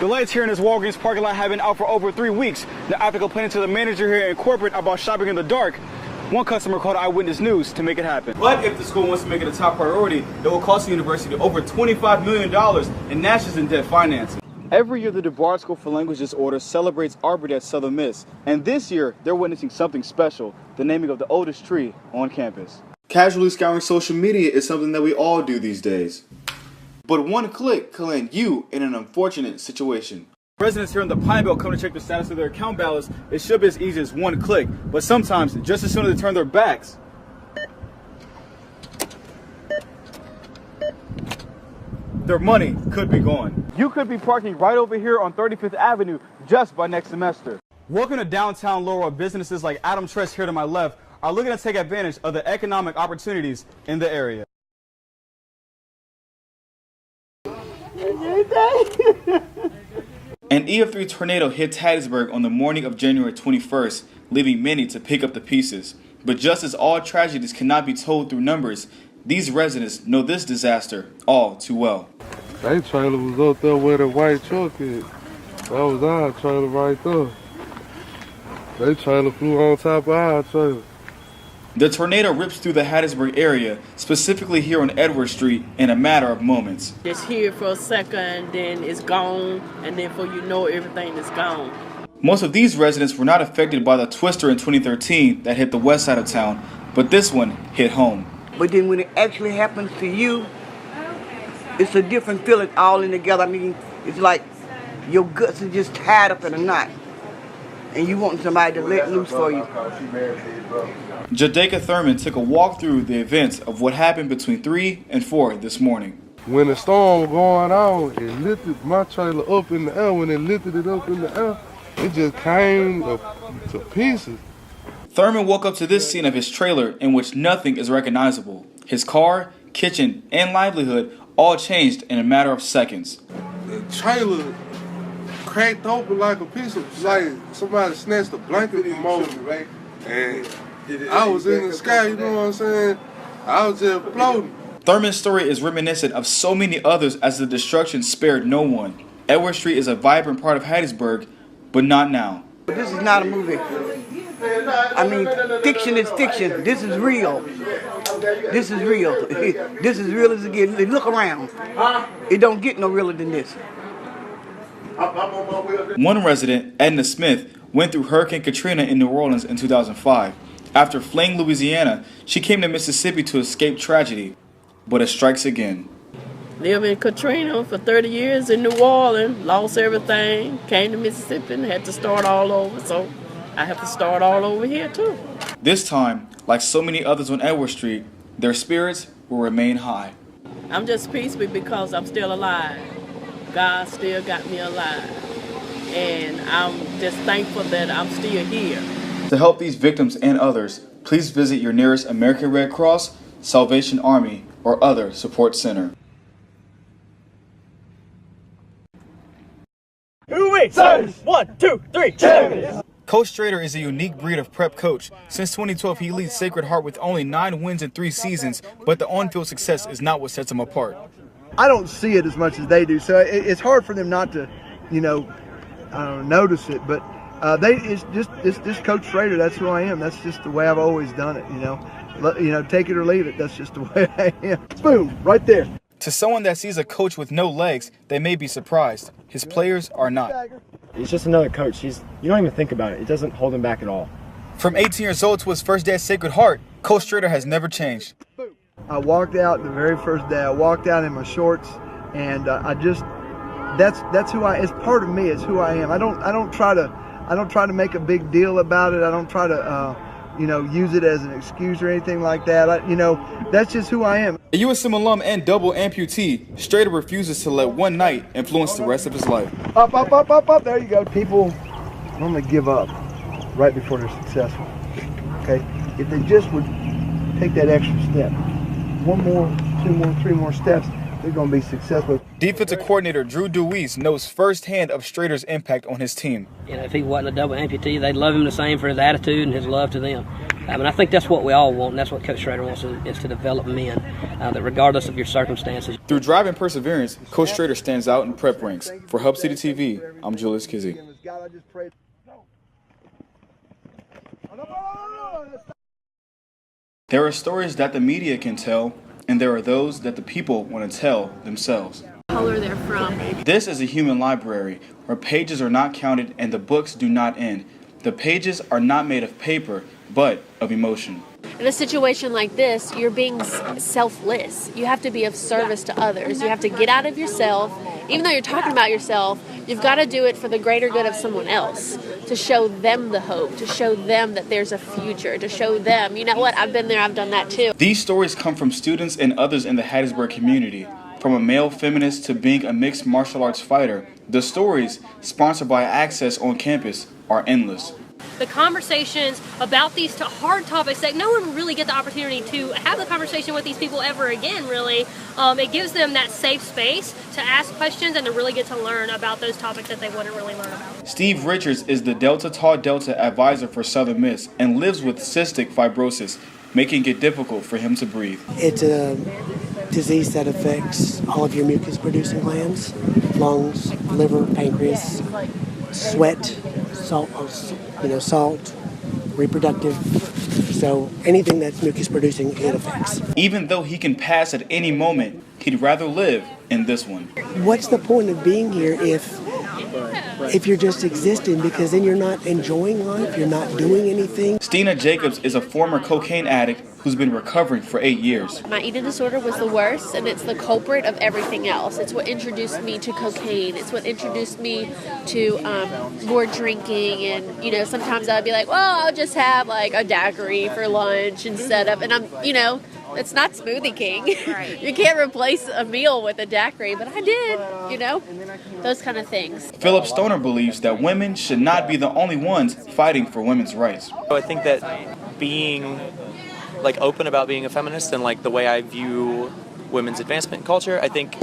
The lights here in this Walgreens parking lot have been out for over 3 weeks. Now, after complaining to the manager here in corporate about shopping in the dark, one customer called Eyewitness News to make it happen. But if the school wants to make it a top priority, it will cost the university over $25 million in Nash's in debt financing. Every year, the DuBois School for Language Disorders celebrates Arbor Day at Southern Miss. And this year, they're witnessing something special, the naming of the oldest tree on campus. Casually scouring social media is something that we all do these days. But one click can land you in an unfortunate situation. Residents here in the Pine Belt come to check the status of their account balance. It should be as easy as one click, but sometimes, just as soon as they turn their backs, their money could be gone. You could be parking right over here on 35th Avenue just by next semester. Welcome to downtown Laurel. Businesses like Adam Trust here to my left are looking to take advantage of the economic opportunities in the area. An EF3 tornado hit Hattiesburg on the morning of January 21st, leaving many to pick up the pieces. But just as all tragedies cannot be told through numbers, these residents know this disaster all too well. That trailer was up there where the white truck is. That was our trailer right there. That trailer flew on top of our trailer. The tornado rips through the Hattiesburg area, specifically here on Edward Street, in a matter of moments. It's here for a second, then it's gone, and then before you know everything is gone. Most of these residents were not affected by the twister in 2013 that hit the west side of town, but this one hit home. But then when it actually happens to you, it's a different feeling all in together. I mean, it's like your guts are just tied up in a knot, and you want somebody to let loose for you. Jadeka Thurman took a walk through the events of what happened between 3 and 4 this morning. When the storm was going on, it lifted my trailer up in the air. When it lifted it up in the air, it just came to pieces. Thurman woke up to this scene of his trailer in which nothing is recognizable. His car, kitchen, and livelihood all changed in a matter of seconds. The trailer cracked open like a piece of, like somebody snatched a blanket from over me. And I was in the sky, you know what I'm saying? I was just floating. Thurman's story is reminiscent of so many others as the destruction spared no one. Edward Street is a vibrant part of Hattiesburg, but not now. This is not a movie. I mean, fiction is fiction. This is real. This is real. This is real as it gets. Look around. It don't get no realer than this. One resident, Edna Smith, went through Hurricane Katrina in New Orleans in 2005. After fleeing Louisiana, she came to Mississippi to escape tragedy, but it strikes again. Lived in Katrina for 30 years in New Orleans, lost everything, came to Mississippi and had to start all over, so I have to start all over here too. This time, like so many others on Edward Street, their spirits will remain high. I'm just peaceful because I'm still alive. God still got me alive. And I'm just thankful that I'm still here. To help these victims and others, please visit your nearest American Red Cross, Salvation Army, or other support center. Who we? Sirs! 1, 2, 3, champions! Coach Strader is a unique breed of prep coach. Since 2012, he leads Sacred Heart with only 9 wins in 3 seasons, but the on-field success is not what sets him apart. I don't see it as much as they do, so it's hard for them not to, notice it. But it's Coach Strader. That's who I am. That's just the way I've always done it. Take it or leave it. That's just the way I am. Boom, right there. To someone that sees a coach with no legs, they may be surprised. His players are not. He's just another coach. You don't even think about it. It doesn't hold him back at all. From 18 years old to his first day at Sacred Heart, Coach Strader has never changed. I walked out the very first day. I walked out in my shorts, and that's who I. It's part of me. It's who I am. I don't try to make a big deal about it. I don't try to use it as an excuse or anything like that. That's just who I am. A USM alum and double amputee, Strader refuses to let one night influence the rest of his life. Up, up, up, up, up. There you go. People normally give up right before they're successful. Okay? If they just would take that extra step, 1 more, 2 more, 3 more steps, they're going to be successful. Defensive coordinator Drew Deweese knows firsthand of Strader's impact on his team. If he wasn't a double amputee, they'd love him the same for his attitude and his love to them. And I think that's what we all want, and that's what Coach Schrader wants, is to develop men that regardless of your circumstances. Through drive and perseverance, Coach Schrader stands out in prep ranks. For Hub City TV, I'm Julius Kizzy. There are stories that the media can tell, and there are those that the people want to tell themselves. Color they're from. This is a human library where pages are not counted and the books do not end. The pages are not made of paper, but of emotion. In a situation like this, you're being selfless. You have to be of service to others. You have to get out of yourself. Even though you're talking about yourself, you've got to do it for the greater good of someone else, to show them the hope, to show them that there's a future, to show them, you know what, I've been there, I've done that too. These stories come from students and others in the Hattiesburg community. From a male feminist to being a mixed martial arts fighter, the stories, sponsored by Access on campus, are endless. The conversations about these hard topics that no one really get the opportunity to have the conversation with these people ever again, really. It gives them that safe space to ask questions and to really get to learn about those topics that they wouldn't really learn about. Steve Richards is the Delta Tau Delta advisor for Southern Miss and lives with cystic fibrosis, making it difficult for him to breathe. It's a disease that affects all of your mucus-producing glands, lungs, liver, pancreas, sweat, salt, reproductive. So anything that's mucus-producing, it affects. Even though he can pass at any moment, he'd rather live in this one. What's the point of being here if you're just existing? Because then you're not enjoying life, you're not doing anything. Stina Jacobs is a former cocaine addict who's been recovering for 8 years. My eating disorder was the worst, and it's the culprit of everything else. It's what introduced me to cocaine. It's what introduced me to more drinking, and sometimes I'd be like, well, I'll just have like a daiquiri for lunch instead of, and it's not Smoothie King. You can't replace a meal with a daiquiri, but I did, those kind of things. Philip Stoner believes that women should not be the only ones fighting for women's rights. I think that being open about being a feminist and the way I view women's advancement culture, I think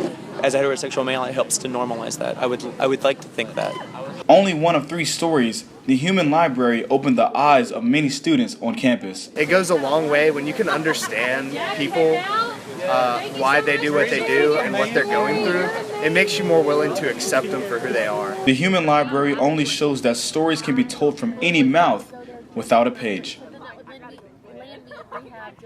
as a heterosexual male it helps to normalize that. I would like to think that. Only one of 3 stories, the Human Library opened the eyes of many students on campus. It goes a long way when you can understand people, why they do what they do and what they're going through. It makes you more willing to accept them for who they are. The Human Library only shows that stories can be told from any mouth without a page.